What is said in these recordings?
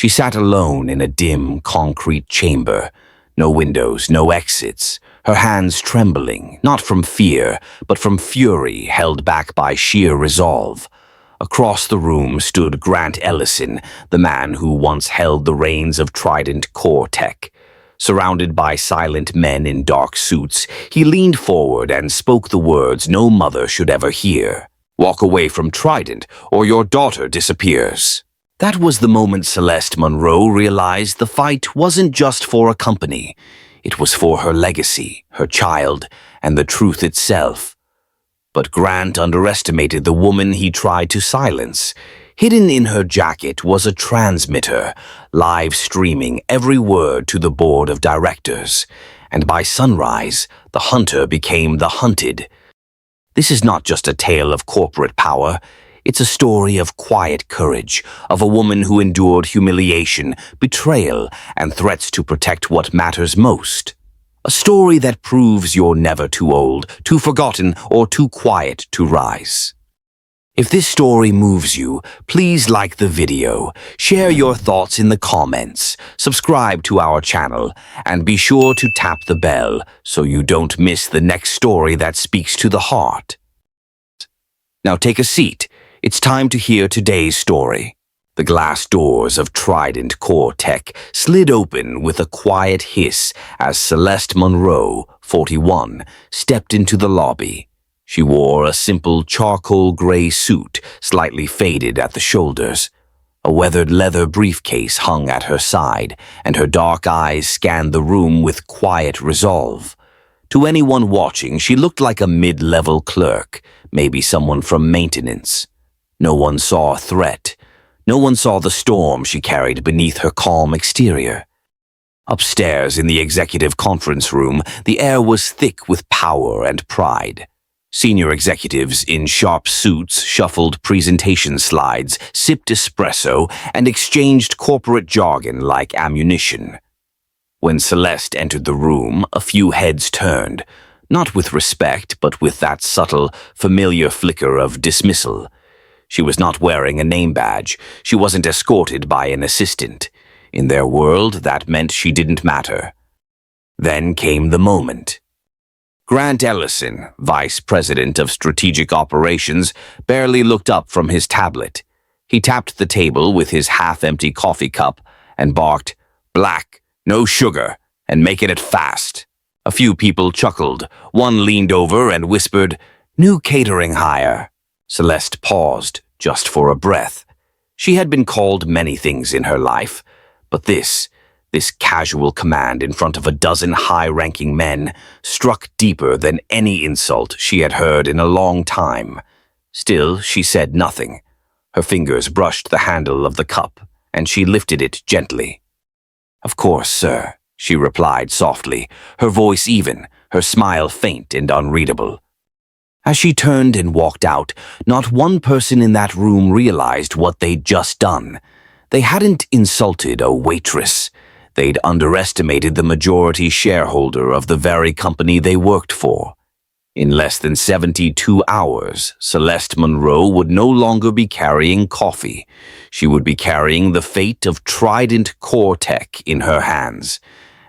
She sat alone in a dim, concrete chamber. No windows, no exits. Her hands trembling, not from fear, but from fury held back by sheer resolve. Across the room stood Grant Ellison, the man who once held the reins of Trident CoreTech. Surrounded by silent men in dark suits, he leaned forward and spoke the words no mother should ever hear. "Walk away from Trident, or your daughter disappears." That was the moment Celeste Monroe realized the fight wasn't just for a company. It was for her legacy, her child, and the truth itself. But Grant underestimated the woman he tried to silence. Hidden in her jacket was a transmitter, live streaming every word to the board of directors. And by sunrise, the hunter became the hunted. This is not just a tale of corporate power. It's a story of quiet courage, of a woman who endured humiliation, betrayal, and threats to protect what matters most. A story that proves you're never too old, too forgotten, or too quiet to rise. If this story moves you, please like the video, share your thoughts in the comments, subscribe to our channel, and be sure to tap the bell so you don't miss the next story that speaks to the heart. Now take a seat. It's time to hear today's story. The glass doors of Trident CoreTech slid open with a quiet hiss as Celeste Monroe, 41, stepped into the lobby. She wore a simple charcoal gray suit, slightly faded at the shoulders. A weathered leather briefcase hung at her side, and her dark eyes scanned the room with quiet resolve. To anyone watching, she looked like a mid-level clerk, maybe someone from maintenance. No one saw a threat. No one saw the storm she carried beneath her calm exterior. Upstairs in the executive conference room, the air was thick with power and pride. Senior executives in sharp suits shuffled presentation slides, sipped espresso, and exchanged corporate jargon like ammunition. When Celeste entered the room, a few heads turned, not with respect, but with that subtle, familiar flicker of dismissal. She was not wearing a name badge. She wasn't escorted by an assistant. In their world, that meant she didn't matter. Then came the moment. Grant Ellison, Vice President of Strategic Operations, barely looked up from his tablet. He tapped the table with his half-empty coffee cup and barked, "Black, no sugar, and making it fast." A few people chuckled. One leaned over and whispered, "New catering hire." Celeste paused, just for a breath. She had been called many things in her life, but this casual command in front of a dozen high-ranking men struck deeper than any insult she had heard in a long time. Still, she said nothing. Her fingers brushed the handle of the cup, and she lifted it gently. "Of course, sir," she replied softly, her voice even, her smile faint and unreadable. As she turned and walked out, not one person in that room realized what they'd just done. They hadn't insulted a waitress. They'd underestimated the majority shareholder of the very company they worked for. In less than 72 hours, Celeste Monroe would no longer be carrying coffee. She would be carrying the fate of Trident CoreTech in her hands.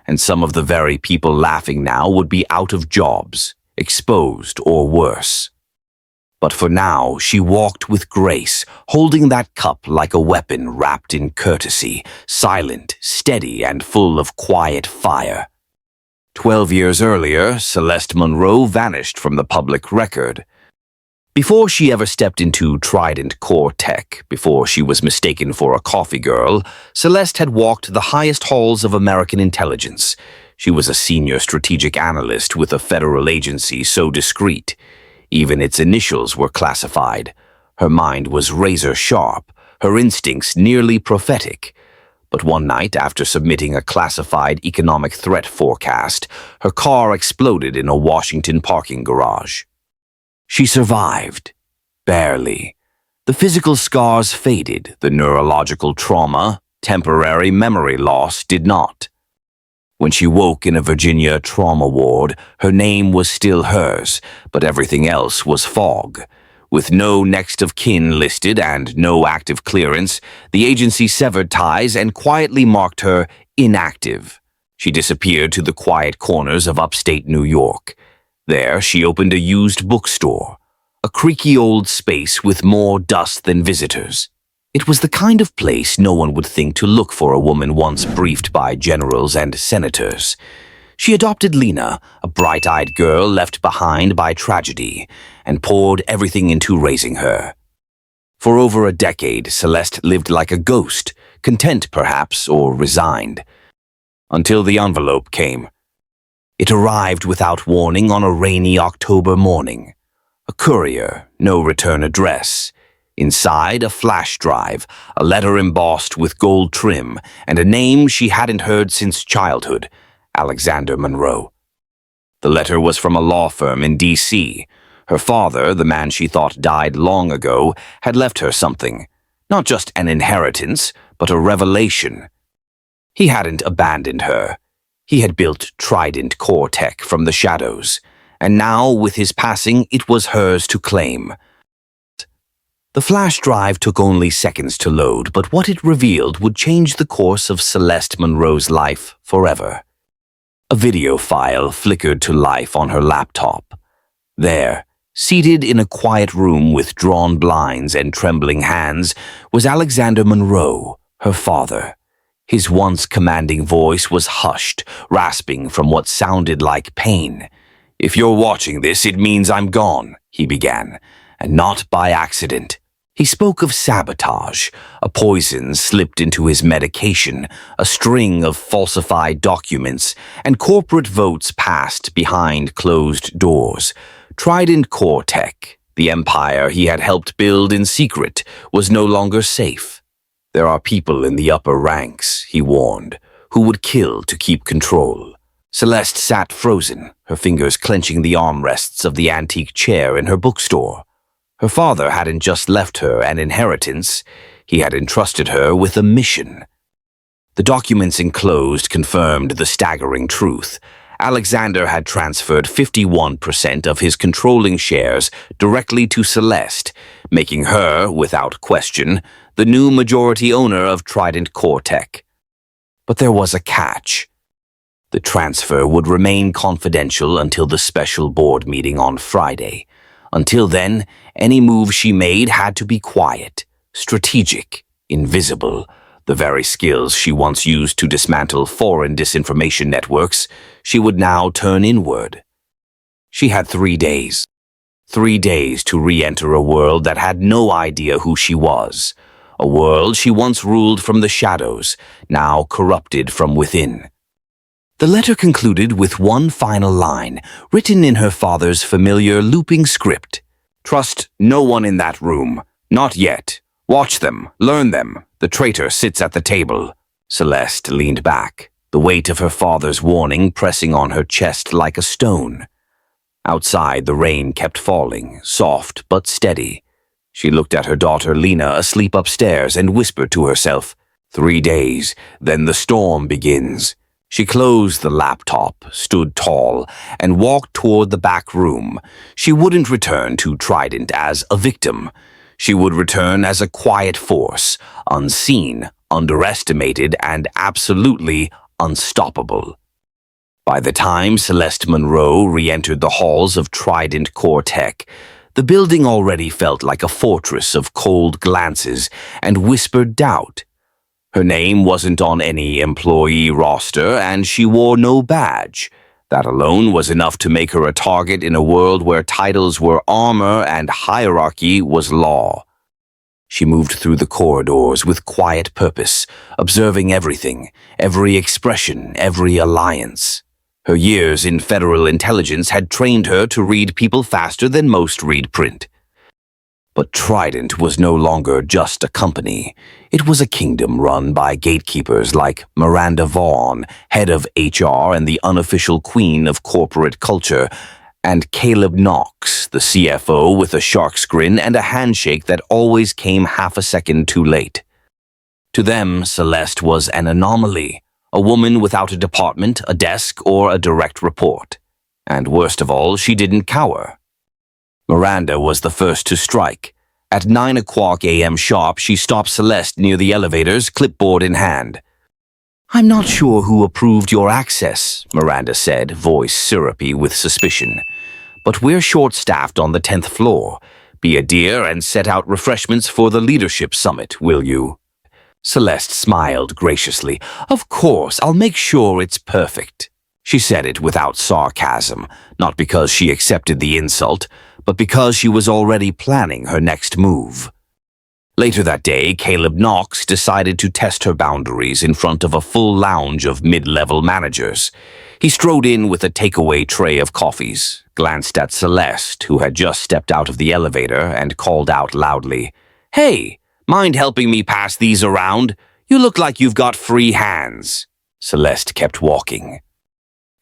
And some of the very people laughing now would be out of jobs, exposed or worse. But for now, she walked with grace, holding that cup like a weapon wrapped in courtesy, silent, steady, and full of quiet fire. 12 years earlier, Celeste Monroe vanished from the public record. Before she ever stepped into Trident CoreTech, before she was mistaken for a coffee girl, Celeste had walked the highest halls of American intelligence. She was a senior strategic analyst with a federal agency so discreet. Even its initials were classified. Her mind was razor-sharp, her instincts nearly prophetic. But one night, after submitting a classified economic threat forecast, her car exploded in a Washington parking garage. She survived. Barely. The physical scars faded, the neurological trauma, temporary memory loss did not. When she woke in a Virginia trauma ward, her name was still hers, but everything else was fog. With no next of kin listed and no active clearance, the agency severed ties and quietly marked her inactive. She disappeared to the quiet corners of upstate New York. There, she opened a used bookstore, a creaky old space with more dust than visitors. It was the kind of place no one would think to look for a woman once briefed by generals and senators. She adopted Lena, a bright-eyed girl left behind by tragedy, and poured everything into raising her. For over a decade, Celeste lived like a ghost, content perhaps, or resigned. Until the envelope came. It arrived without warning on a rainy October morning. A courier, no return address. Inside, a flash drive, a letter embossed with gold trim, and a name she hadn't heard since childhood, Alexander Monroe. The letter was from a law firm in D.C. Her father, the man she thought died long ago, had left her something. Not just an inheritance, but a revelation. He hadn't abandoned her. He had built Trident CoreTech from the shadows, and now, with his passing, it was hers to claim. The flash drive took only seconds to load, but what it revealed would change the course of Celeste Monroe's life forever. A video file flickered to life on her laptop. There, seated in a quiet room with drawn blinds and trembling hands, was Alexander Monroe, her father. His once commanding voice was hushed, rasping from what sounded like pain. "If you're watching this, it means I'm gone," he began, and not by accident. He spoke of sabotage, a poison slipped into his medication, a string of falsified documents, and corporate votes passed behind closed doors. Trident CoreTech, the empire he had helped build in secret, was no longer safe. "There are people in the upper ranks," he warned, "who would kill to keep control." Celeste sat frozen, her fingers clenching the armrests of the antique chair in her bookstore. Her father hadn't just left her an inheritance, he had entrusted her with a mission. The documents enclosed confirmed the staggering truth. Alexander had transferred 51% of his controlling shares directly to Celeste, making her, without question, the new majority owner of Trident CoreTech. But there was a catch. The transfer would remain confidential until the special board meeting on Friday. Until then, any move she made had to be quiet, strategic, invisible. The very skills she once used to dismantle foreign disinformation networks, she would now turn inward. She had 3 days. 3 days to re-enter a world that had no idea who she was. A world she once ruled from the shadows, now corrupted from within. The letter concluded with one final line, written in her father's familiar looping script. "Trust no one in that room. Not yet. Watch them. Learn them. The traitor sits at the table." Celeste leaned back, the weight of her father's warning pressing on her chest like a stone. Outside, the rain kept falling, soft but steady. She looked at her daughter Lena asleep upstairs and whispered to herself, 3 days, then the storm begins. She closed the laptop, stood tall, and walked toward the back room. She wouldn't return to Trident as a victim. She would return as a quiet force, unseen, underestimated, and absolutely unstoppable. By the time Celeste Monroe re-entered the halls of Trident CoreTech, the building already felt like a fortress of cold glances and whispered doubt. Her name wasn't on any employee roster, and she wore no badge. That alone was enough to make her a target in a world where titles were armor and hierarchy was law. She moved through the corridors with quiet purpose, observing everything, every expression, every alliance. Her years in federal intelligence had trained her to read people faster than most read print. But Trident was no longer just a company. It was a kingdom run by gatekeepers like Miranda Vaughn, head of HR and the unofficial queen of corporate culture, and Caleb Knox, the CFO with a shark's grin and a handshake that always came half a second too late. To them, Celeste was an anomaly, a woman without a department, a desk, or a direct report. And worst of all, she didn't cower. Miranda was the first to strike. At 9 o'clock a.m. sharp, she stopped Celeste near the elevators, clipboard in hand. "I'm not sure who approved your access," Miranda said, voice syrupy with suspicion. "But we're short-staffed on the 10th floor. Be a dear and set out refreshments for the leadership summit, will you?" Celeste smiled graciously. "Of course, I'll make sure it's perfect." She said it without sarcasm, not because she accepted the insult, but because she was already planning her next move. Later that day, Caleb Knox decided to test her boundaries in front of a full lounge of mid-level managers. He strode in with a takeaway tray of coffees, glanced at Celeste, who had just stepped out of the elevator, and called out loudly, "Hey, mind helping me pass these around? You look like you've got free hands." Celeste kept walking.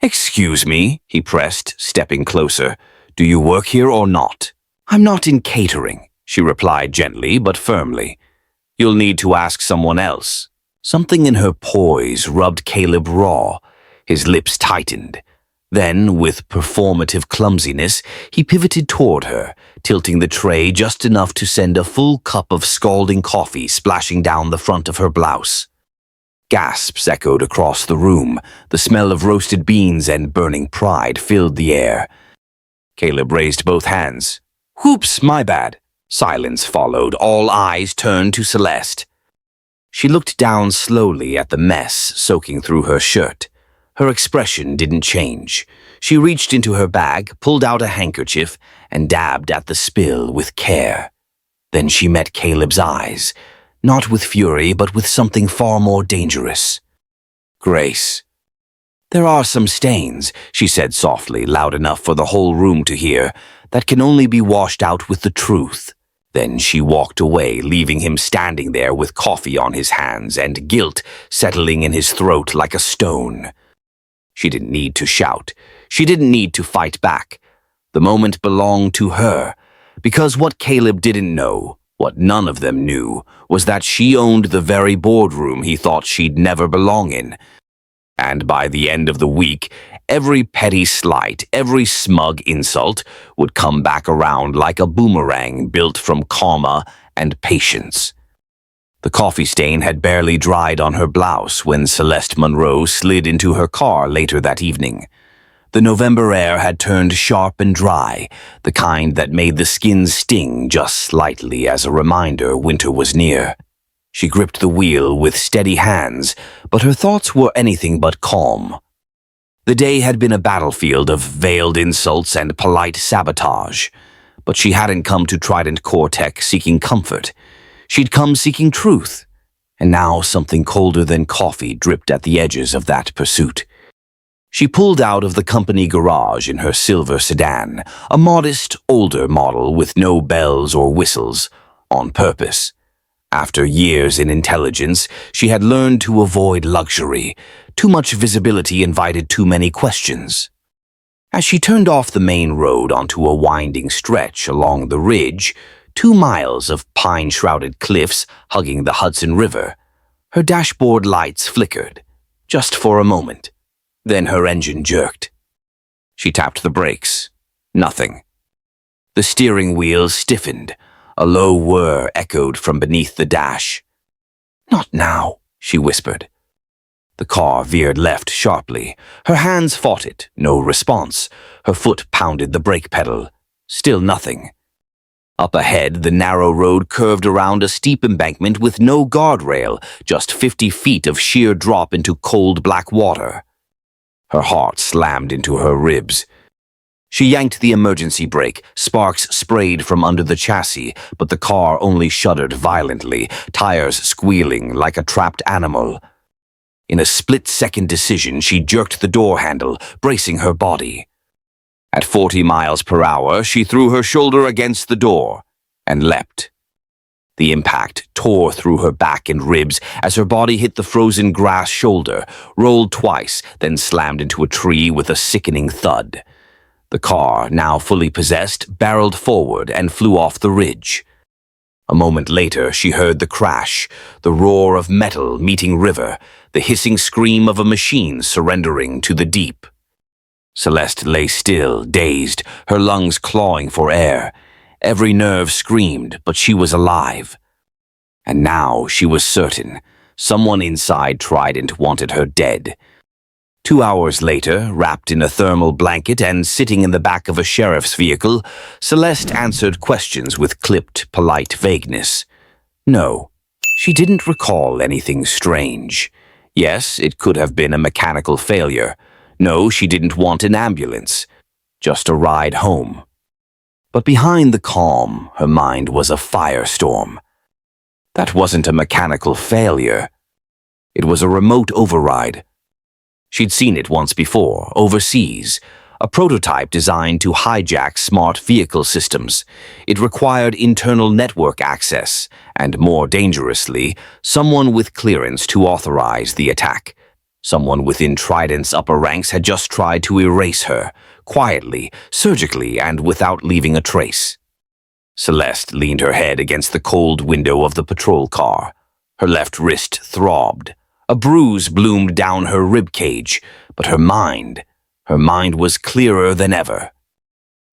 "Excuse me," he pressed, stepping closer. "Do you work here or not?" "I'm not in catering," she replied gently but firmly. "You'll need to ask someone else." Something in her poise rubbed Caleb raw. His lips tightened. Then, with performative clumsiness, he pivoted toward her, tilting the tray just enough to send a full cup of scalding coffee splashing down the front of her blouse. Gasps echoed across the room. The smell of roasted beans and burning pride filled the air. Caleb raised both hands. "Whoops, my bad." Silence followed. All eyes turned to Celeste. She looked down slowly at the mess soaking through her shirt. Her expression didn't change. She reached into her bag, pulled out a handkerchief, and dabbed at the spill with care. Then she met Caleb's eyes, not with fury, but with something far more dangerous. "Grace." "There are some stains," she said softly, loud enough for the whole room to hear, "that can only be washed out with the truth." Then she walked away, leaving him standing there with coffee on his hands and guilt settling in his throat like a stone. She didn't need to shout. She didn't need to fight back. The moment belonged to her, because what Caleb didn't know, what none of them knew, was that she owned the very boardroom he thought she'd never belong in. And by the end of the week, every petty slight, every smug insult would come back around like a boomerang built from karma and patience. The coffee stain had barely dried on her blouse when Celeste Monroe slid into her car later that evening. The November air had turned sharp and dry, the kind that made the skin sting just slightly as a reminder winter was near. She gripped the wheel with steady hands, but her thoughts were anything but calm. The day had been a battlefield of veiled insults and polite sabotage, but she hadn't come to Trident CoreTech seeking comfort. She'd come seeking truth, and now something colder than coffee dripped at the edges of that pursuit. She pulled out of the company garage in her silver sedan, a modest, older model with no bells or whistles, on purpose. After years in intelligence, she had learned to avoid luxury. Too much visibility invited too many questions. As she turned off the main road onto a winding stretch along the ridge, 2 miles of pine-shrouded cliffs hugging the Hudson River, her dashboard lights flickered, just for a moment. Then her engine jerked. She tapped the brakes. Nothing. The steering wheel stiffened. A low whir echoed from beneath the dash. "Not now," she whispered. The car veered left sharply. Her hands fought it. No response. Her foot pounded the brake pedal. Still nothing. Up ahead, the narrow road curved around a steep embankment with no guardrail, just 50 feet of sheer drop into cold black water. Her heart slammed into her ribs. She yanked the emergency brake. Sparks sprayed from under the chassis, but the car only shuddered violently, tires squealing like a trapped animal. In a split-second decision, she jerked the door handle, bracing her body. At 40 miles per hour, she threw her shoulder against the door and leapt. The impact tore through her back and ribs as her body hit the frozen grass shoulder, rolled twice, then slammed into a tree with a sickening thud. The car, now fully possessed, barreled forward and flew off the ridge. A moment later, she heard the crash, the roar of metal meeting river, the hissing scream of a machine surrendering to the deep. Celeste lay still, dazed, her lungs clawing for air. Every nerve screamed, but she was alive. And now she was certain. Someone inside Trident wanted her dead. 2 hours later, wrapped in a thermal blanket and sitting in the back of a sheriff's vehicle, Celeste answered questions with clipped, polite vagueness. No, she didn't recall anything strange. Yes, it could have been a mechanical failure. No, she didn't want an ambulance. Just a ride home. But behind the calm, her mind was a firestorm. That wasn't a mechanical failure. It was a remote override. She'd seen it once before, overseas, a prototype designed to hijack smart vehicle systems. It required internal network access, and more dangerously, someone with clearance to authorize the attack. Someone within Trident's upper ranks had just tried to erase her, quietly, surgically, and without leaving a trace. Celeste leaned her head against the cold window of the patrol car. Her left wrist throbbed. A bruise bloomed down her ribcage, but her mind was clearer than ever.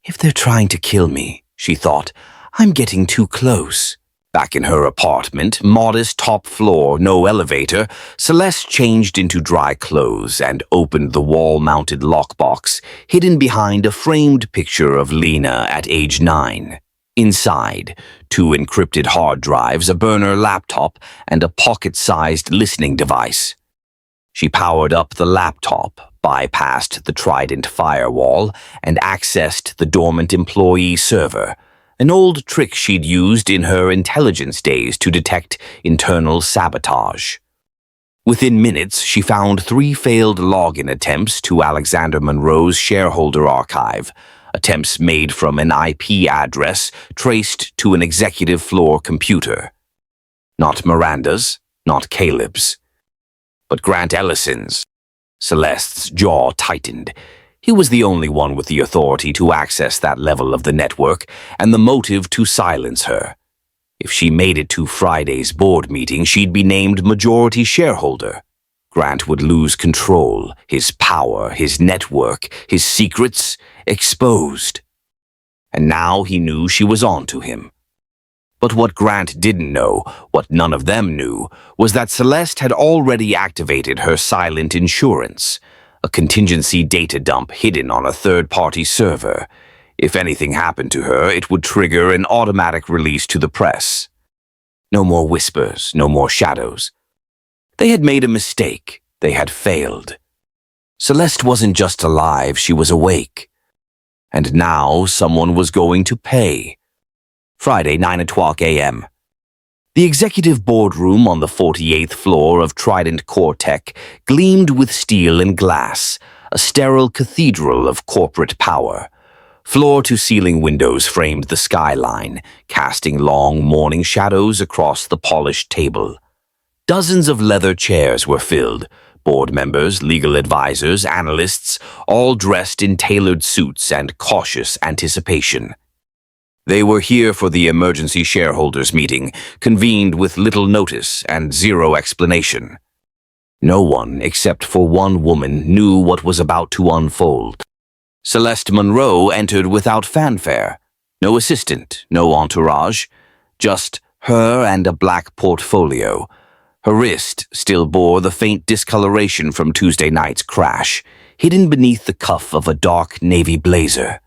If they're trying to kill me, she thought, I'm getting too close. Back in her apartment, modest top floor, no elevator, Celeste changed into dry clothes and opened the wall-mounted lockbox, hidden behind a framed picture of Lena at age 9. Inside, 2 encrypted hard drives, a burner laptop, and a pocket-sized listening device. She powered up the laptop, bypassed the Trident firewall, and accessed the dormant employee server, an old trick she'd used in her intelligence days to detect internal sabotage. Within minutes, she found 3 failed login attempts to Alexander Monroe's shareholder archive, attempts made from an IP address traced to an executive floor computer. Not Miranda's, not Caleb's, but Grant Ellison's. Celeste's jaw tightened. He was the only one with the authority to access that level of the network and the motive to silence her. If she made it to Friday's board meeting, she'd be named majority shareholder. Grant would lose control, his power, his network, his secrets exposed. And now he knew she was on to him. But what Grant didn't know, what none of them knew, was that Celeste had already activated her silent insurance, a contingency data dump hidden on a third-party server. If anything happened to her, it would trigger an automatic release to the press. No more whispers, no more shadows. They had made a mistake. They had failed. Celeste wasn't just alive, she was awake. And now someone was going to pay. Friday, 9:00 a.m. The executive boardroom on the 48th floor of Trident CoreTech gleamed with steel and glass, a sterile cathedral of corporate power. Floor-to-ceiling windows framed the skyline, casting long morning shadows across the polished table. Dozens of leather chairs were filled, board members, legal advisors, analysts, all dressed in tailored suits and cautious anticipation. They were here for the emergency shareholders meeting, convened with little notice and zero explanation. No one, except for one woman, knew what was about to unfold. Celeste Monroe entered without fanfare. No assistant, no entourage, just her and a black portfolio. Her wrist still bore the faint discoloration from Tuesday night's crash, hidden beneath the cuff of a dark navy blazer.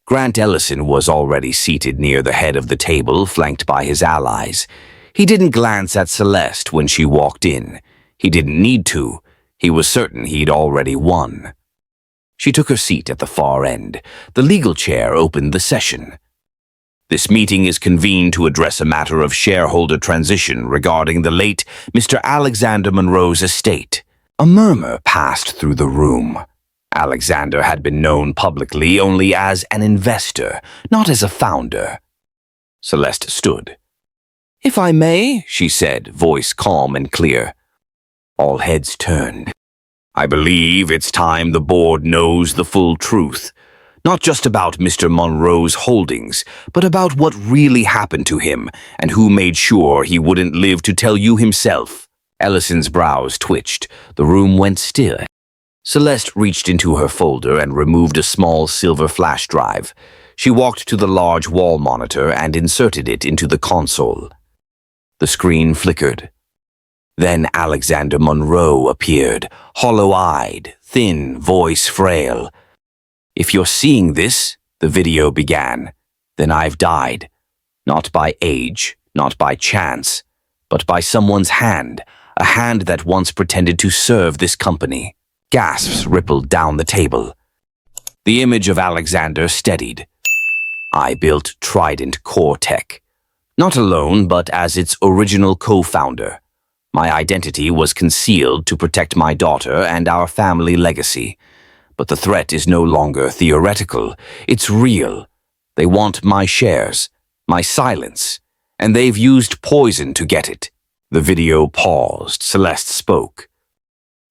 Grant Ellison was already seated near the head of the table, flanked by his allies. He didn't glance at Celeste when she walked in. He didn't need to. He was certain he'd already won. She took her seat at the far end. The legal chair opened the session. This meeting is convened to address a matter of shareholder transition regarding the late Mr. Alexander Monroe's estate. A murmur passed through the room. Alexander had been known publicly only as an investor, not as a founder. Celeste stood. "If I may," she said, voice calm and clear. All heads turned. "I believe it's time the board knows the full truth. Not just about Mr. Monroe's holdings, but about what really happened to him and who made sure he wouldn't live to tell you himself." Ellison's brows twitched. The room went still. Celeste reached into her folder and removed a small silver flash drive. She walked to the large wall monitor and inserted it into the console. The screen flickered. Then Alexander Monroe appeared, hollow-eyed, thin, voice frail. "If you're seeing this," the video began, "then I've died. Not by age, not by chance, but by someone's hand, a hand that once pretended to serve this company." Gasps rippled down the table. The image of Alexander steadied. "I built Trident CoreTech. Not alone, but as its original co-founder. My identity was concealed to protect my daughter and our family legacy. But the threat is no longer theoretical. It's real. They want my shares, my silence, and they've used poison to get it." The video paused. Celeste spoke.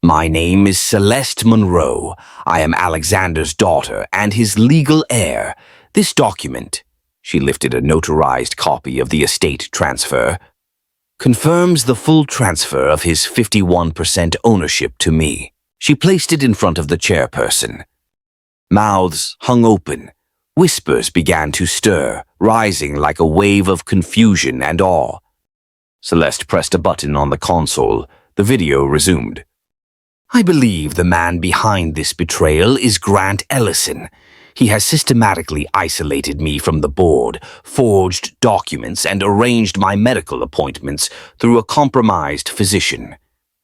"My name is Celeste Monroe. I am Alexander's daughter and his legal heir. This document," she lifted a notarized copy of the estate transfer, "confirms the full transfer of his 51% ownership to me." She placed it in front of the chairperson. Mouths hung open. Whispers began to stir, rising like a wave of confusion and awe. Celeste pressed a button on the console. The video resumed. "I believe the man behind this betrayal is Grant Ellison. He has systematically isolated me from the board, forged documents, and arranged my medical appointments through a compromised physician.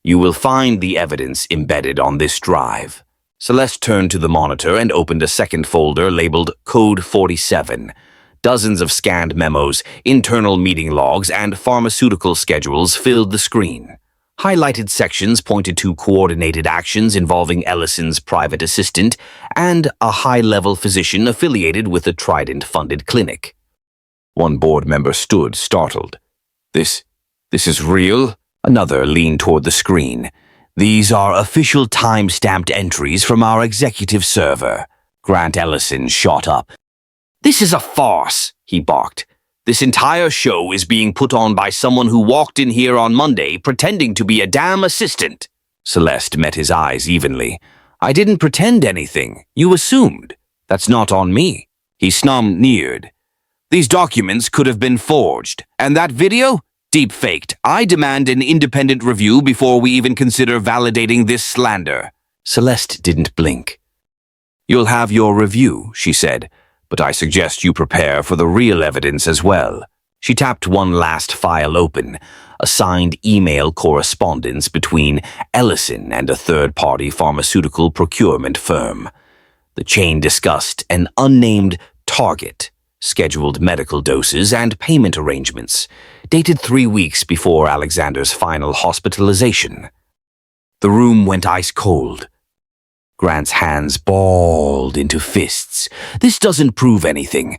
You will find the evidence embedded on this drive." Celeste turned to the monitor and opened a second folder labeled Code 47. Dozens of scanned memos, internal meeting logs, and pharmaceutical schedules filled the screen. Highlighted sections pointed to coordinated actions involving Ellison's private assistant and a high-level physician affiliated with a Trident-funded clinic. One board member stood, startled. This is real?" Another leaned toward the screen. "These are official time-stamped entries from our executive server." Grant Ellison shot up. "This is a farce," he barked. "This entire show is being put on by someone who walked in here on Monday pretending to be a damn assistant." Celeste met his eyes evenly. "I didn't pretend anything. You assumed. That's not on me." He sneered. "These documents could have been forged. And that video? Deep-faked. I demand an independent review before we even consider validating this slander." Celeste didn't blink. "You'll have your review," she said. "But I suggest you prepare for the real evidence as well." She tapped one last file open, a signed email correspondence between Ellison and a third-party pharmaceutical procurement firm. The chain discussed an unnamed target, scheduled medical doses, and payment arrangements, dated 3 weeks before Alexander's final hospitalization. The room went ice-cold. Grant's hands balled into fists. "This doesn't prove anything.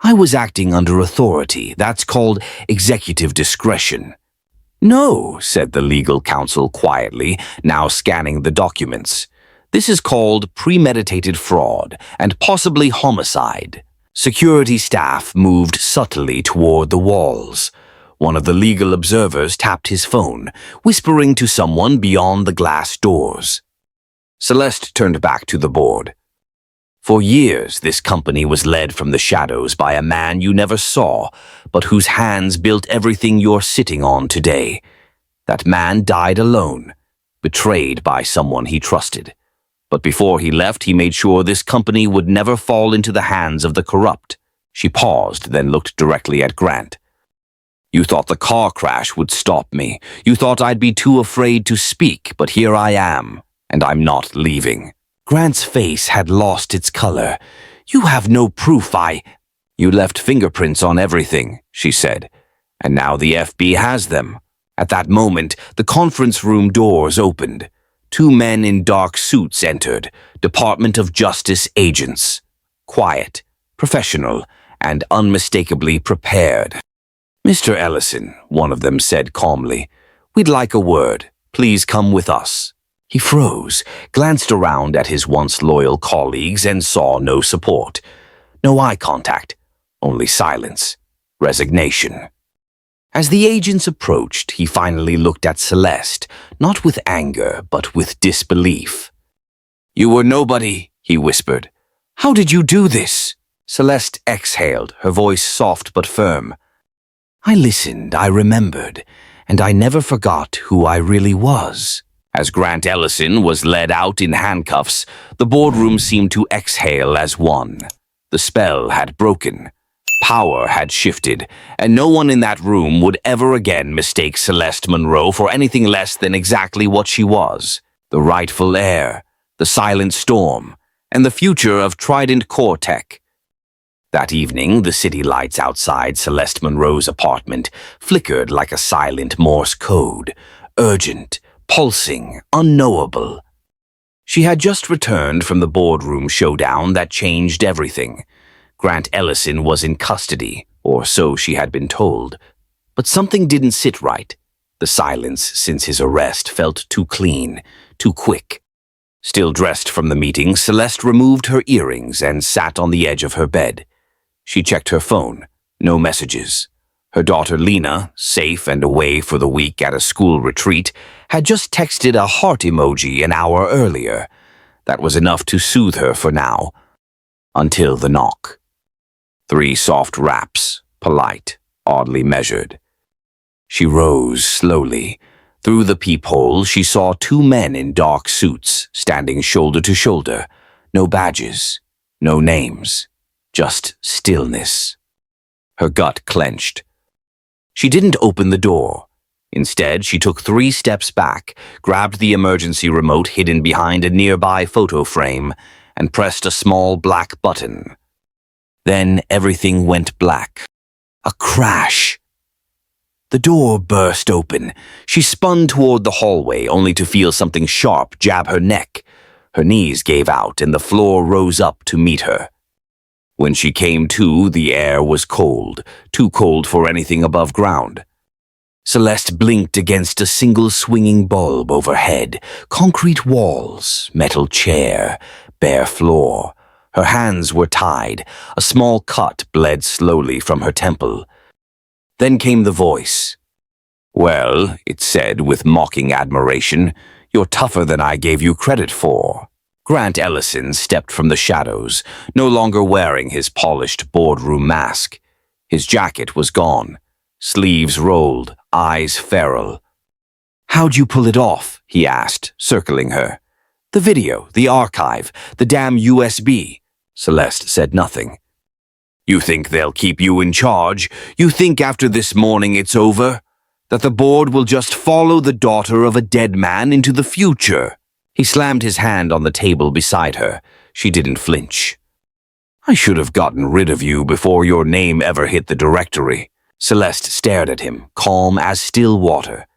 I was acting under authority. That's called executive discretion." "No," said the legal counsel quietly, now scanning the documents. "This is called premeditated fraud and possibly homicide." Security staff moved subtly toward the walls. One of the legal observers tapped his phone, whispering to someone beyond the glass doors. Celeste turned back to the board. "For years, this company was led from the shadows by a man you never saw, but whose hands built everything you're sitting on today. That man died alone, betrayed by someone he trusted. But before he left, he made sure this company would never fall into the hands of the corrupt." She paused, then looked directly at Grant. "You thought the car crash would stop me. You thought I'd be too afraid to speak, but here I am. And I'm not leaving." Grant's face had lost its color. "You have no proof You left fingerprints on everything," she said, "and now the FB has them." At that moment, the conference room doors opened. 2 men in dark suits entered, Department of Justice agents. Quiet, professional, and unmistakably prepared. "Mr. Ellison," one of them said calmly, "we'd like a word. Please come with us." He froze, glanced around at his once loyal colleagues, and saw no support. No eye contact, only silence, resignation. As the agents approached, he finally looked at Celeste, not with anger, but with disbelief. You were nobody, he whispered. How did you do this? Celeste exhaled, her voice soft but firm. I listened, I remembered, and I never forgot who I really was. As Grant Ellison was led out in handcuffs, the boardroom seemed to exhale as one. The spell had broken. Power had shifted, and no one in that room would ever again mistake Celeste Monroe for anything less than exactly what she was: the rightful heir, the silent storm, and the future of Trident CoreTech. That evening, the city lights outside Celeste Monroe's apartment flickered like a silent Morse code, urgent, pulsing, unknowable. She had just returned from the boardroom showdown that changed everything. Grant Ellison was in custody, or so she had been told. But something didn't sit right. The silence since his arrest felt too clean, too quick. Still dressed from the meeting, Celeste removed her earrings and sat on the edge of her bed. She checked her phone. No messages. Her daughter Lena, safe and away for the week at a school retreat, had just texted a heart emoji an hour earlier. That was enough to soothe her for now. Until the knock. 3 soft raps, polite, oddly measured. She rose slowly. Through the peephole, she saw 2 men in dark suits, standing shoulder to shoulder. No badges, no names, just stillness. Her gut clenched. She didn't open the door. Instead, she took 3 steps back, grabbed the emergency remote hidden behind a nearby photo frame, and pressed a small black button. Then everything went black. A crash. The door burst open. She spun toward the hallway, only to feel something sharp jab her neck. Her knees gave out, and the floor rose up to meet her. When she came to, the air was cold, too cold for anything above ground. Celeste blinked against a single swinging bulb overhead, concrete walls, metal chair, bare floor. Her hands were tied. A small cut bled slowly from her temple. Then came the voice. Well, it said with mocking admiration, you're tougher than I gave you credit for. Grant Ellison stepped from the shadows, no longer wearing his polished boardroom mask. His jacket was gone. Sleeves rolled, eyes feral. How'd you pull it off? He asked, circling her. The video, the archive, the damn USB. Celeste said nothing. You think they'll keep you in charge? You think after this morning it's over? That the board will just follow the daughter of a dead man into the future? He slammed his hand on the table beside her. She didn't flinch. I should have gotten rid of you before your name ever hit the directory. Celeste stared at him, calm as still water.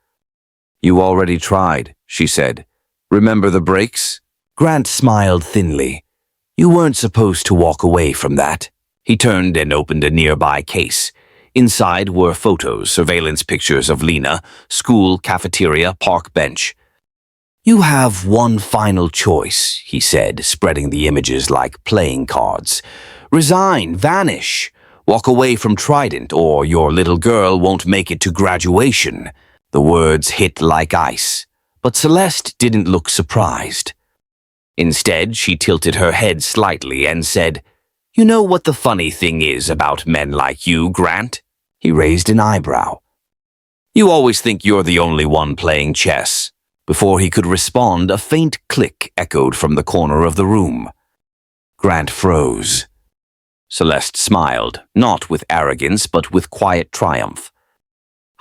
You already tried, she said. Remember the breaks? Grant smiled thinly. You weren't supposed to walk away from that. He turned and opened a nearby case. Inside were photos, surveillance pictures of Lena, school, cafeteria, park bench. You have one final choice, he said, spreading the images like playing cards. Resign, vanish, walk away from Trident, or your little girl won't make it to graduation. The words hit like ice, but Celeste didn't look surprised. Instead, she tilted her head slightly and said, You know what the funny thing is about men like you, Grant? He raised an eyebrow. You always think you're the only one playing chess. Before he could respond, a faint click echoed from the corner of the room. Grant froze. Celeste smiled, not with arrogance, but with quiet triumph.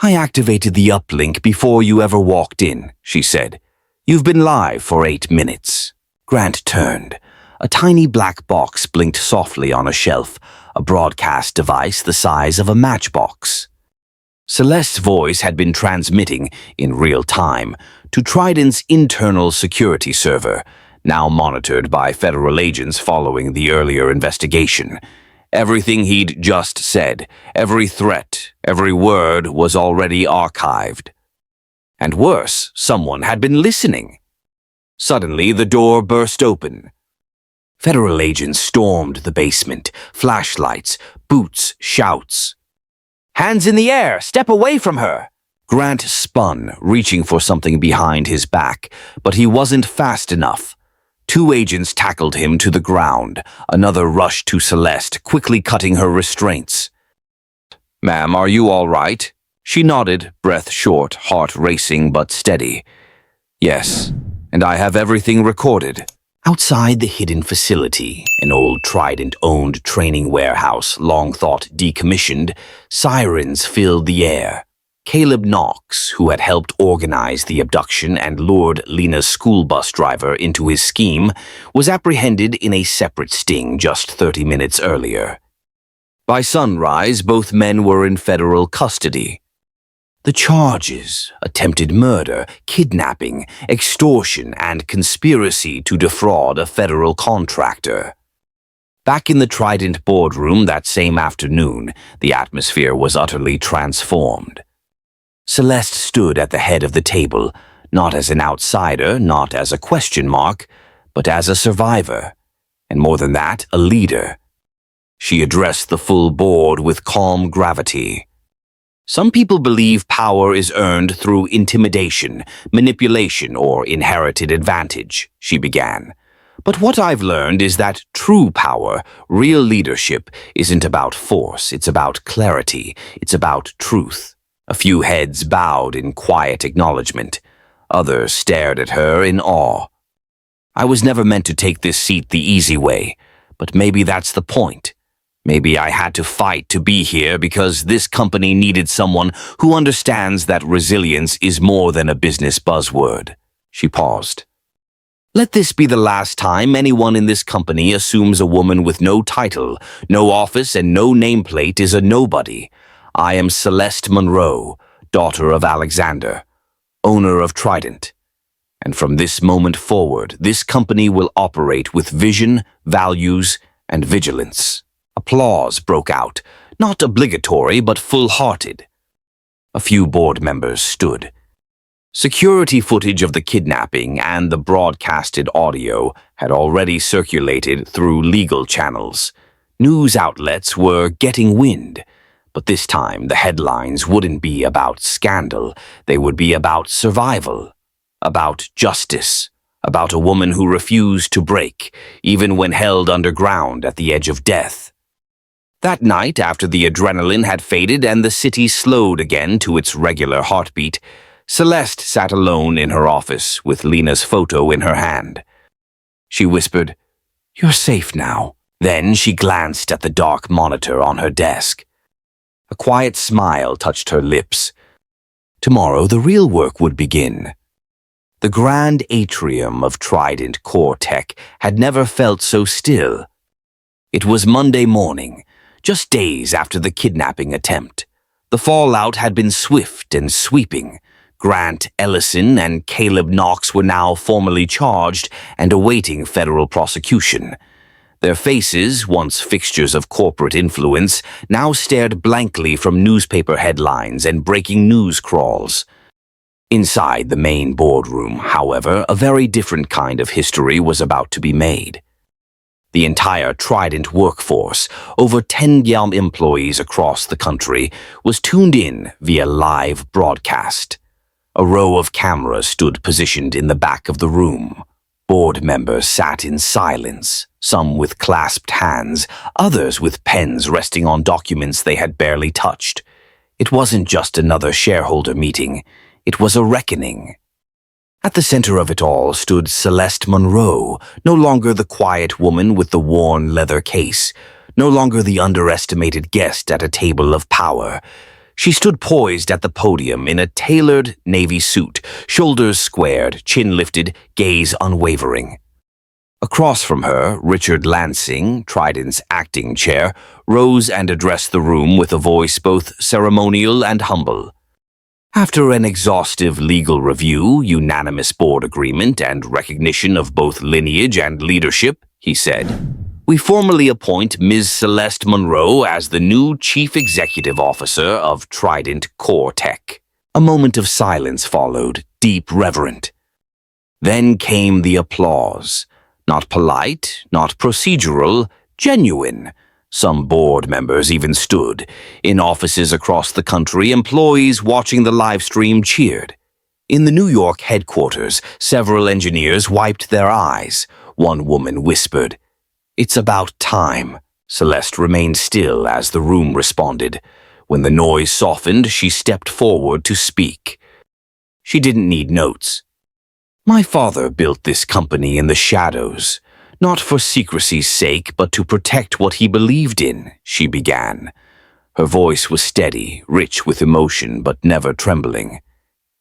I activated the uplink before you ever walked in, she said. You've been live for 8 minutes. Grant turned. A tiny black box blinked softly on a shelf, a broadcast device the size of a matchbox. Celeste's voice had been transmitting, in real time, to Trident's internal security server, now monitored by federal agents following the earlier investigation. Everything he'd just said, every threat, every word was already archived. And worse, someone had been listening. Suddenly, the door burst open. Federal agents stormed the basement, flashlights, boots, shouts. Hands in the air! Step away from her! Grant spun, reaching for something behind his back, but he wasn't fast enough. Two agents tackled him to the ground. Another rushed to Celeste, quickly cutting her restraints. "Ma'am, are you all right?" She nodded, breath short, heart racing but steady. "Yes, and I have everything recorded." Outside the hidden facility, an old Trident-owned training warehouse long thought decommissioned, sirens filled the air. Caleb Knox, who had helped organize the abduction and lured Lena's school bus driver into his scheme, was apprehended in a separate sting just 30 minutes earlier. By sunrise, both men were in federal custody. The charges: attempted murder, kidnapping, extortion, and conspiracy to defraud a federal contractor. Back in the Trident boardroom that same afternoon, the atmosphere was utterly transformed. Celeste stood at the head of the table, not as an outsider, not as a question mark, but as a survivor, and more than that, a leader. She addressed the full board with calm gravity. "Some people believe power is earned through intimidation, manipulation, or inherited advantage," she began. "But what I've learned is that true power, real leadership, isn't about force, it's about clarity, it's about truth." A few heads bowed in quiet acknowledgement. Others stared at her in awe. "I was never meant to take this seat the easy way, but maybe that's the point. Maybe I had to fight to be here because this company needed someone who understands that resilience is more than a business buzzword." She paused. "Let this be the last time anyone in this company assumes a woman with no title, no office, and no nameplate is a nobody. I am Celeste Monroe, daughter of Alexander, owner of Trident. And from this moment forward, this company will operate with vision, values, and vigilance." Applause broke out, not obligatory but full-hearted. A few board members stood. Security footage of the kidnapping and the broadcasted audio had already circulated through legal channels. News outlets were getting wind. But this time, the headlines wouldn't be about scandal. They would be about survival, about justice, about a woman who refused to break, even when held underground at the edge of death. That night, after the adrenaline had faded and the city slowed again to its regular heartbeat, Celeste sat alone in her office with Lena's photo in her hand. She whispered, "You're safe now." Then she glanced at the dark monitor on her desk. A quiet smile touched her lips. Tomorrow the real work would begin. The grand atrium of Trident CoreTech had never felt so still. It was Monday morning, just days after the kidnapping attempt. The fallout had been swift and sweeping. Grant Ellison and Caleb Knox were now formally charged and awaiting federal prosecution. Their faces, once fixtures of corporate influence, now stared blankly from newspaper headlines and breaking news crawls. Inside the main boardroom, however, a very different kind of history was about to be made. The entire Trident workforce, over 10 young employees across the country, was tuned in via live broadcast. A row of cameras stood positioned in the back of the room. Board members sat in silence, some with clasped hands, others with pens resting on documents they had barely touched. It wasn't just another shareholder meeting, it was a reckoning. At the center of it all stood Celeste Monroe, no longer the quiet woman with the worn leather case, no longer the underestimated guest at a table of power. She stood poised at the podium in a tailored navy suit, shoulders squared, chin lifted, gaze unwavering. Across from her, Richard Lansing, Trident's acting chair, rose and addressed the room with a voice both ceremonial and humble. After an exhaustive legal review, unanimous board agreement, and recognition of both lineage and leadership, he said, we formally appoint Ms. Celeste Monroe as the new Chief Executive Officer of Trident CoreTech. A moment of silence followed, deep reverent. Then came the applause. Not polite, not procedural, genuine. Some board members even stood. In offices across the country, employees watching the live stream cheered. In the New York headquarters, several engineers wiped their eyes. one woman whispered. "It's about time." Celeste remained still as the room responded. When the noise softened, she stepped forward to speak. She didn't need notes. "My father built this company in the shadows, not for secrecy's sake, but to protect what he believed in," she began. Her voice was steady, rich with emotion, but never trembling.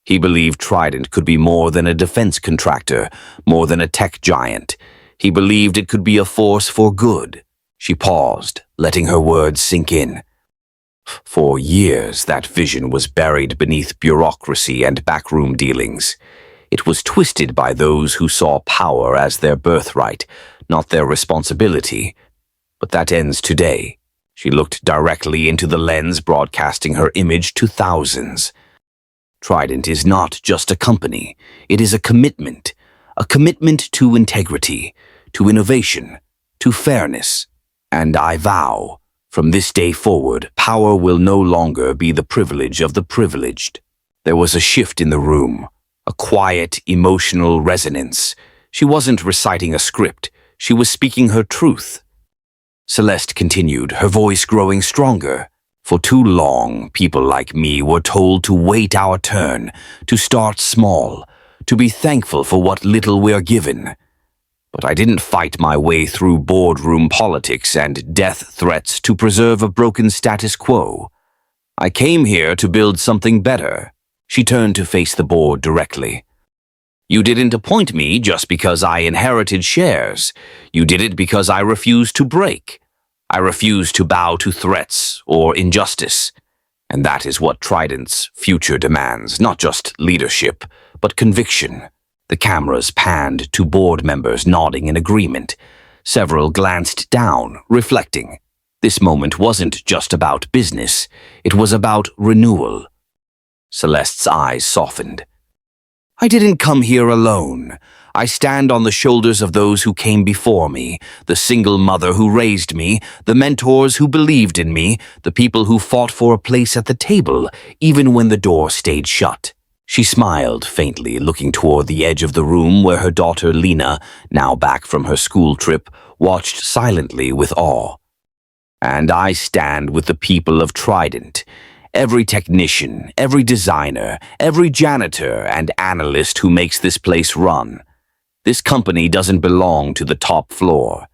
He believed Trident could be more than a defense contractor, more than a tech giant. He believed it could be a force for good. She paused, letting her words sink in. For years, that vision was buried beneath bureaucracy and backroom dealings. It was twisted by those who saw power as their birthright, not their responsibility. But that ends today. She looked directly into the lens, broadcasting her image to thousands. Trident is not just a company. It is a commitment to integrity, to innovation, to fairness. And I vow, from this day forward, power will no longer be the privilege of the privileged. There was a shift in the room, a quiet, emotional resonance. She wasn't reciting a script. She was speaking her truth. Celeste continued, her voice growing stronger. For too long, people like me were told to wait our turn, to start small, to be thankful for what little we're given. But I didn't fight my way through boardroom politics and death threats to preserve a broken status quo. I came here to build something better. She turned to face the board directly. You didn't appoint me just because I inherited shares. You did it because I refused to break. I refused to bow to threats or injustice. And that is what Trident's future demands, not just leadership, but conviction. The cameras panned to board members nodding in agreement. Several glanced down, reflecting. This moment wasn't just about business. It was about renewal. Celeste's eyes softened. I didn't come here alone. I stand on the shoulders of those who came before me, the single mother who raised me, the mentors who believed in me, the people who fought for a place at the table, even when the door stayed shut. She smiled faintly, looking toward the edge of the room where her daughter Lena, now back from her school trip, watched silently with awe. And I stand with the people of Trident. Every technician, every designer, every janitor and analyst who makes this place run. This company doesn't belong to the top floor.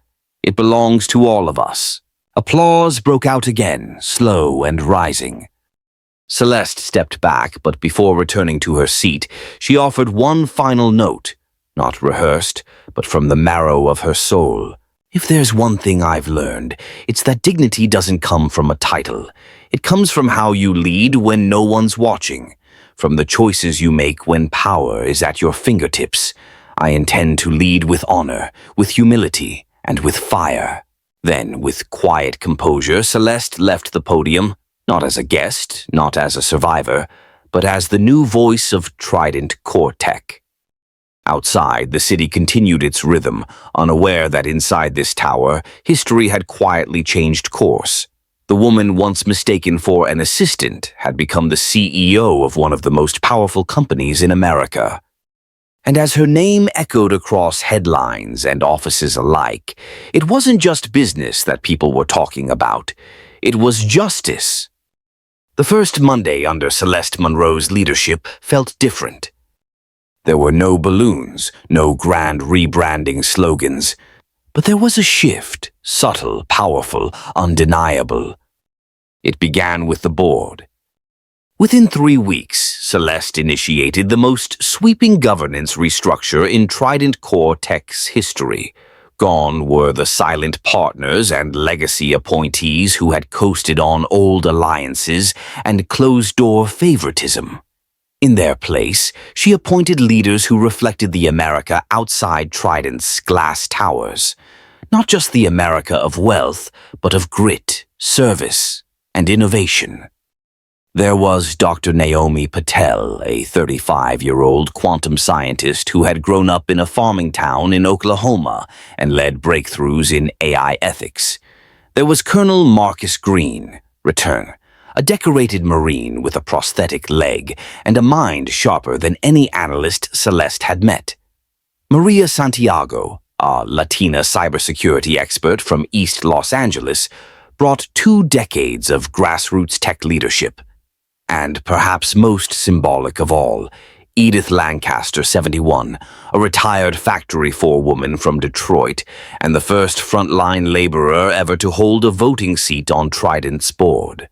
It belongs to all of us. Applause broke out again, slow and rising. Celeste stepped back, but before returning to her seat, she offered one final note, not rehearsed, but from the marrow of her soul. If there's one thing I've learned, it's that dignity doesn't come from a title. It comes from how you lead when no one's watching, from the choices you make when power is at your fingertips. I intend to lead with honor, with humility, and with fire. Then, with quiet composure, Celeste left the podium, not as a guest, not as a survivor, but as the new voice of Trident CoreTech. Outside, the city continued its rhythm, unaware that inside this tower, history had quietly changed course. The woman once mistaken for an assistant had become the CEO of one of the most powerful companies in America. And as her name echoed across headlines and offices alike, it wasn't just business that people were talking about. It was justice. The first Monday under Celeste Monroe's leadership felt different. There were no balloons, no grand rebranding slogans, but there was a shift, subtle, powerful, undeniable. It began with the board. Within 3 weeks, Celeste initiated the most sweeping governance restructure in Trident CoreTech's history. Gone were the silent partners and legacy appointees who had coasted on old alliances and closed-door favoritism. In their place, she appointed leaders who reflected the America outside Trident's glass towers. Not just the America of wealth, but of grit, service, and innovation. There was Dr. Naomi Patel, a 35-year-old quantum scientist who had grown up in a farming town in Oklahoma and led breakthroughs in AI ethics. There was Colonel Marcus Green, return, a decorated Marine with a prosthetic leg and a mind sharper than any analyst Celeste had met. Maria Santiago, a Latina cybersecurity expert from East Los Angeles, brought 2 decades of grassroots tech leadership. And perhaps most symbolic of all, Edith Lancaster, 71, a retired factory forewoman from Detroit, and the first frontline laborer ever to hold a voting seat on Trident's board.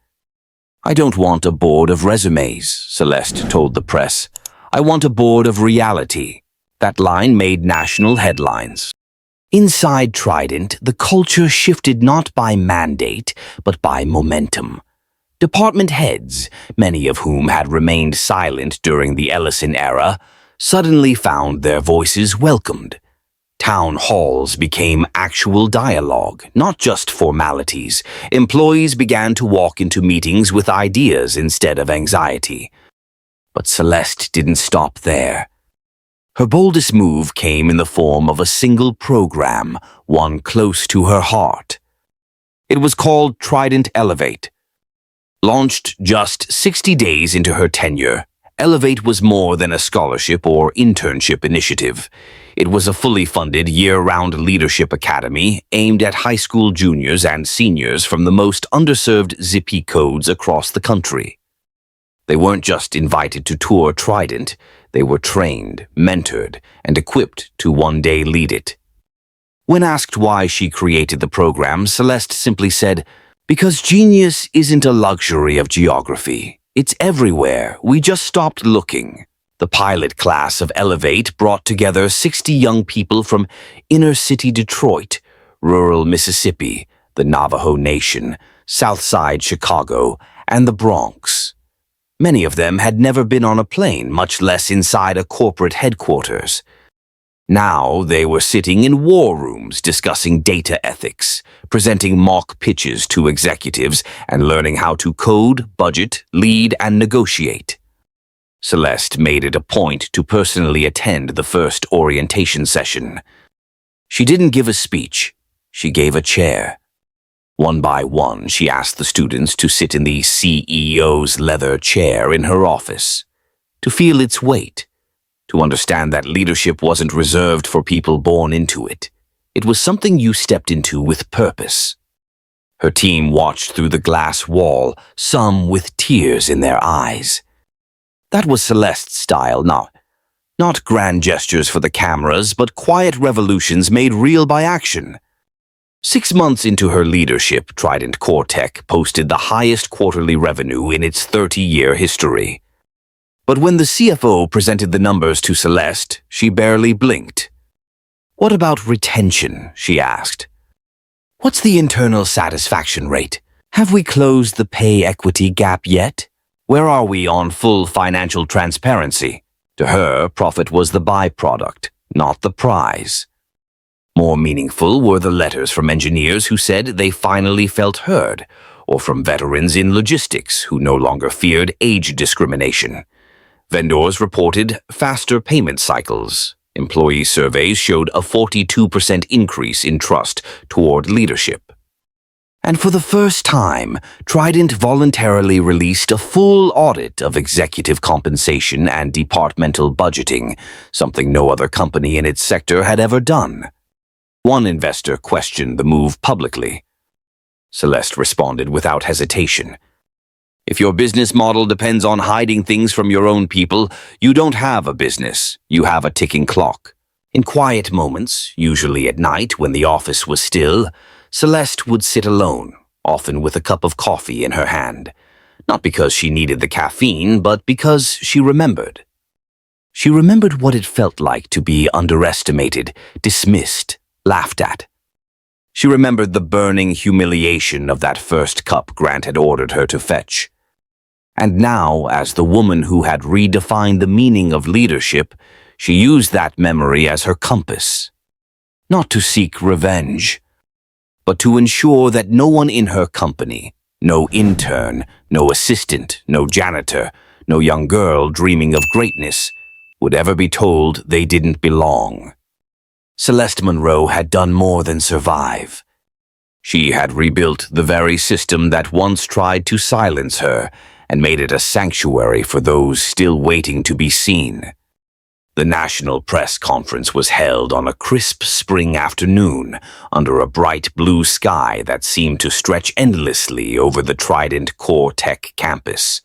"I don't want a board of resumes," Celeste told the press. "I want a board of reality." That line made national headlines. Inside Trident, the culture shifted not by mandate, but by momentum. Department heads, many of whom had remained silent during the Ellison era, suddenly found their voices welcomed. Town halls became actual dialogue, not just formalities. Employees began to walk into meetings with ideas instead of anxiety. But Celeste didn't stop there. Her boldest move came in the form of a single program, one close to her heart. It was called Trident Elevate. Launched just 60 days into her tenure, Elevate was more than a scholarship or internship initiative. It was a fully funded year-round leadership academy aimed at high school juniors and seniors from the most underserved ZIP codes across the country. They weren't just invited to tour Trident, they were trained, mentored, and equipped to one day lead it. When asked why she created the program, Celeste simply said, "Because genius isn't a luxury of geography. It's everywhere. We just stopped looking." The pilot class of Elevate brought together 60 young people from inner-city Detroit, rural Mississippi, the Navajo Nation, Southside Chicago, and the Bronx. Many of them had never been on a plane, much less inside a corporate headquarters. Now they were sitting in war rooms discussing data ethics, presenting mock pitches to executives, and learning how to code, budget, lead, and negotiate. Celeste made it a point to personally attend the first orientation session. She didn't give a speech, she gave a chair. One by one, she asked the students to sit in the CEO's leather chair in her office, to feel its weight, to understand that leadership wasn't reserved for people born into it. It was something you stepped into with purpose. Her team watched through the glass wall, some with tears in their eyes. That was Celeste's style, not grand gestures for the cameras, but quiet revolutions made real by action. 6 months into her leadership, Trident CoreTech posted the highest quarterly revenue in its 30-year history. But when the CFO presented the numbers to Celeste, she barely blinked. "What about retention?" she asked. "What's the internal satisfaction rate? Have we closed the pay equity gap yet? Where are we on full financial transparency?" To her, profit was the byproduct, not the prize. More meaningful were the letters from engineers who said they finally felt heard, or from veterans in logistics who no longer feared age discrimination. Vendors reported faster payment cycles. Employee surveys showed a 42% increase in trust toward leadership. And for the first time, Trident voluntarily released a full audit of executive compensation and departmental budgeting, something no other company in its sector had ever done. One investor questioned the move publicly. Celeste responded without hesitation. "If your business model depends on hiding things from your own people, you don't have a business, you have a ticking clock." In quiet moments, usually at night when the office was still, Celeste would sit alone, often with a cup of coffee in her hand. Not because she needed the caffeine, but because she remembered. She remembered what it felt like to be underestimated, dismissed, laughed at. She remembered the burning humiliation of that first cup Grant had ordered her to fetch. And now, as the woman who had redefined the meaning of leadership, she used that memory as her compass. Not to seek revenge, but to ensure that no one in her company, no intern, no assistant, no janitor, no young girl dreaming of greatness, would ever be told they didn't belong. Celeste Monroe had done more than survive. She had rebuilt the very system that once tried to silence her and made it a sanctuary for those still waiting to be seen. The national press conference was held on a crisp spring afternoon under a bright blue sky that seemed to stretch endlessly over the Trident CoreTech campus.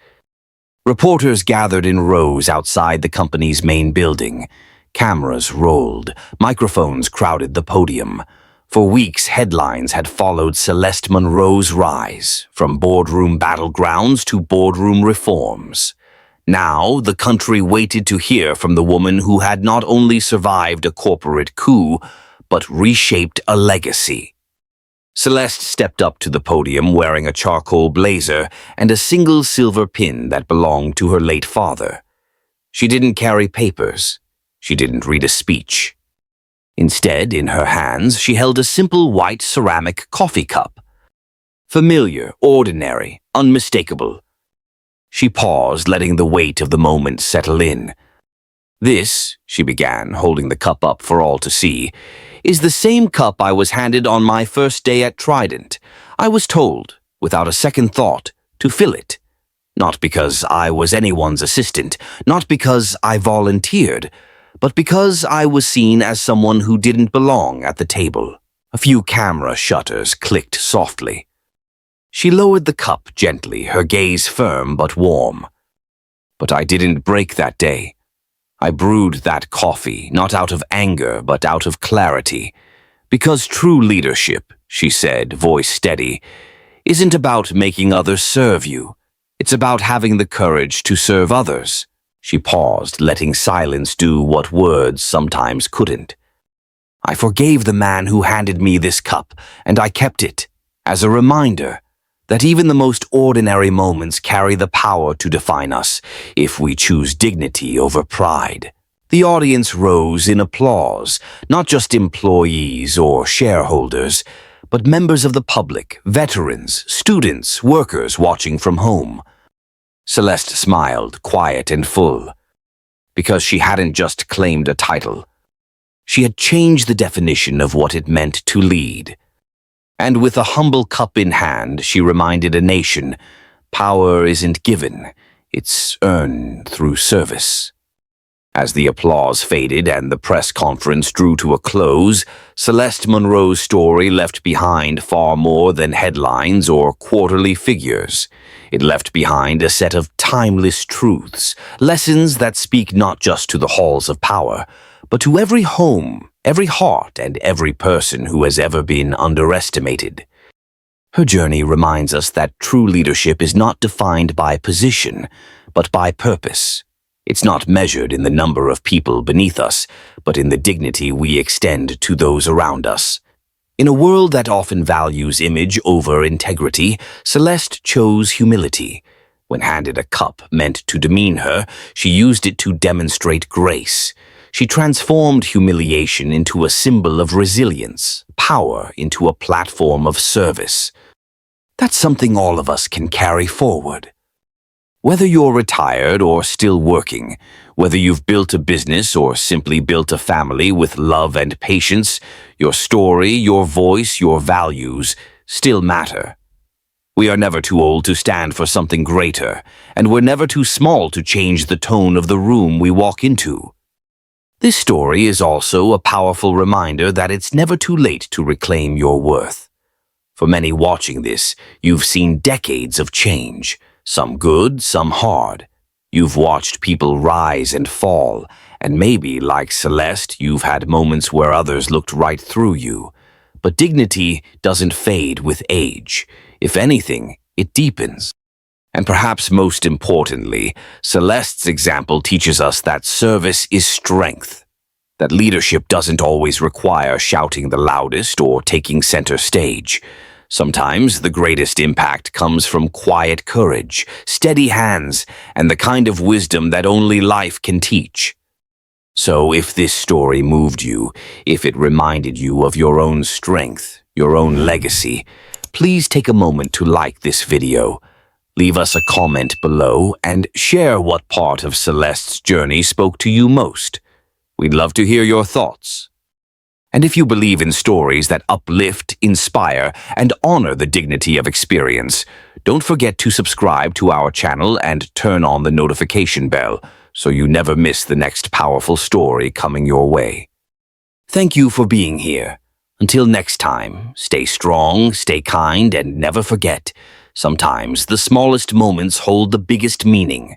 Reporters gathered in rows outside the company's main building. Cameras rolled, microphones crowded the podium. For weeks, headlines had followed Celeste Monroe's rise, from boardroom battlegrounds to boardroom reforms. Now, the country waited to hear from the woman who had not only survived a corporate coup, but reshaped a legacy. Celeste stepped up to the podium wearing a charcoal blazer and a single silver pin that belonged to her late father. She didn't carry papers. She didn't read a speech. Instead, in her hands, she held a simple white ceramic coffee cup. Familiar, ordinary, unmistakable. She paused, letting the weight of the moment settle in. "This," she began, holding the cup up for all to see, "is the same cup I was handed on my first day at Trident. I was told, without a second thought, to fill it. Not because I was anyone's assistant, not because I volunteered, but because I was seen as someone who didn't belong at the table." A few camera shutters clicked softly. She lowered the cup gently, her gaze firm but warm. "But I didn't break that day. I brewed that coffee, not out of anger, but out of clarity. Because true leadership," she said, voice steady, "isn't about making others serve you. It's about having the courage to serve others." She paused, letting silence do what words sometimes couldn't. "I forgave the man who handed me this cup, and I kept it, as a reminder that even the most ordinary moments carry the power to define us if we choose dignity over pride." The audience rose in applause, not just employees or shareholders, but members of the public, veterans, students, workers watching from home. Celeste smiled, quiet and full, because she hadn't just claimed a title. She had changed the definition of what it meant to lead. And with a humble cup in hand, she reminded a nation, power isn't given, it's earned through service. As the applause faded and the press conference drew to a close, Celeste Monroe's story left behind far more than headlines or quarterly figures. It left behind a set of timeless truths, lessons that speak not just to the halls of power, but to every home, every heart, and every person who has ever been underestimated. Her journey reminds us that true leadership is not defined by position, but by purpose. It's not measured in the number of people beneath us, but in the dignity we extend to those around us. In a world that often values image over integrity, Celeste chose humility. When handed a cup meant to demean her, she used it to demonstrate grace. She transformed humiliation into a symbol of resilience, power into a platform of service. That's something all of us can carry forward. Whether you're retired or still working, whether you've built a business or simply built a family with love and patience, your story, your voice, your values still matter. We are never too old to stand for something greater, and we're never too small to change the tone of the room we walk into. This story is also a powerful reminder that it's never too late to reclaim your worth. For many watching this, you've seen decades of change, some good, some hard. You've watched people rise and fall, and maybe, like Celeste, you've had moments where others looked right through you. But dignity doesn't fade with age. If anything, it deepens. And perhaps most importantly, Celeste's example teaches us that service is strength, that leadership doesn't always require shouting the loudest or taking center stage. Sometimes the greatest impact comes from quiet courage, steady hands, and the kind of wisdom that only life can teach. So if this story moved you, if it reminded you of your own strength, your own legacy, please take a moment to like this video. Leave us a comment below and share what part of Celeste's journey spoke to you most. We'd love to hear your thoughts. And if you believe in stories that uplift, inspire, and honor the dignity of experience, don't forget to subscribe to our channel and turn on the notification bell so you never miss the next powerful story coming your way. Thank you for being here. Until next time, stay strong, stay kind, and never forget, sometimes the smallest moments hold the biggest meaning.